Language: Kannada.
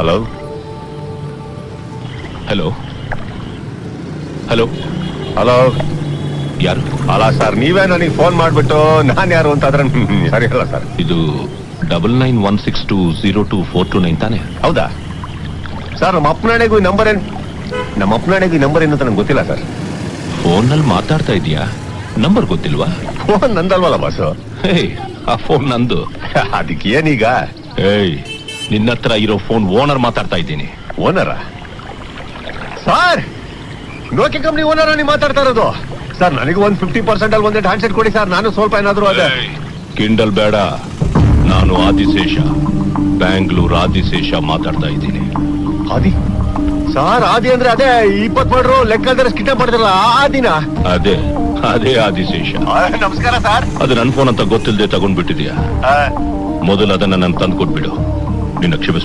ಹಲೋ ಹಲೋ ಹಲೋ ಹಲೋ ಯಾರು? ಅಲ್ಲ ಸರ್, ನೀವೇ ನನಗೆ ಫೋನ್ ಮಾಡ್ಬಿಟ್ಟು ನಾನ್ ಯಾರು ಅಂತ ಅದ್ರ ಸರಿ ಅಲ್ಲ ಸರ್. ಇದು 9916202429 ತಾನೆ? ಹೌದಾ ಸರ್? ನಮ್ಮ ಅಪ್ಪನಾಣೆಗೂ ಈ ನಂಬರ್ ಏನು ಅಂತ ನಂಗೆ ಗೊತ್ತಿಲ್ಲ ಸರ್. ಫೋನಲ್ಲಿ ಮಾತಾಡ್ತಾ ಇದೀಯಾ? ನಂಬರ್ ಗೊತ್ತಿಲ್ವಾ? Phone ನಂದಲ್ವಲ್ಲ boss. ಹೇಯ್, ಆ ಫೋನ್ ನಂದು. ಅದಕ್ಕೆ ಏನೀಗ? ಏಯ್, ನಿನ್ನ ಹತ್ರ ಇರೋ ಫೋನ್ ಓನರ್ ಮಾತಾಡ್ತಾ ಇದ್ದೀನಿ. ಓನರ ಸರ್? ನೋಕಿಯಾ ಕಂಪ್ನಿ ಓನರ ನೀವು ಮಾತಾಡ್ತಾ ಇರೋದು? ಸರ್ ನನಗೆ ಒಂದು 50% ಅಲ್ಲಿ ಒಂದೆರಡು ಹ್ಯಾಂಡ್ಸೆಟ್ ಕೊಡಿ ಸರ್, ನಾನು ಸ್ವಲ್ಪ ಏನಾದ್ರು ಅದೇ. ಕಿಂಡಲ್ ಬೇಡ, ನಾನು ಆದಿಶೇಷ, ಬ್ಯಾಂಗ್ಳೂರ್ ಆದಿಶೇಷ ಮಾತಾಡ್ತಾ ಇದ್ದೀನಿ. ಆದಿ ಸರ್? ಆದಿ ಅಂದ್ರೆ ಅದೇ 20 ಮಾಡ್ರು ಲೆಕ್ಕಲ್ದರೆ ಸ್ಕಿಟ ಮಾಡಿದ್ರಲ್ಲ ಆದಿನ? ಅದೇ ಆದಿಶೇಷ. ನಮಸ್ಕಾರ ಸರ್. ಅದು ನನ್ನ ಫೋನ್ ಅಂತ ಗೊತ್ತಿಲ್ಲದೆ ತಗೊಂಡ್ಬಿಟ್ಟಿದ್ಯಾ? ಮೊದಲು ಅದನ್ನ ನಾನು ತಂದು ಕೊಟ್ಬಿಡು, ನಿನ್ನ ಕ್ಷಮಿಸ.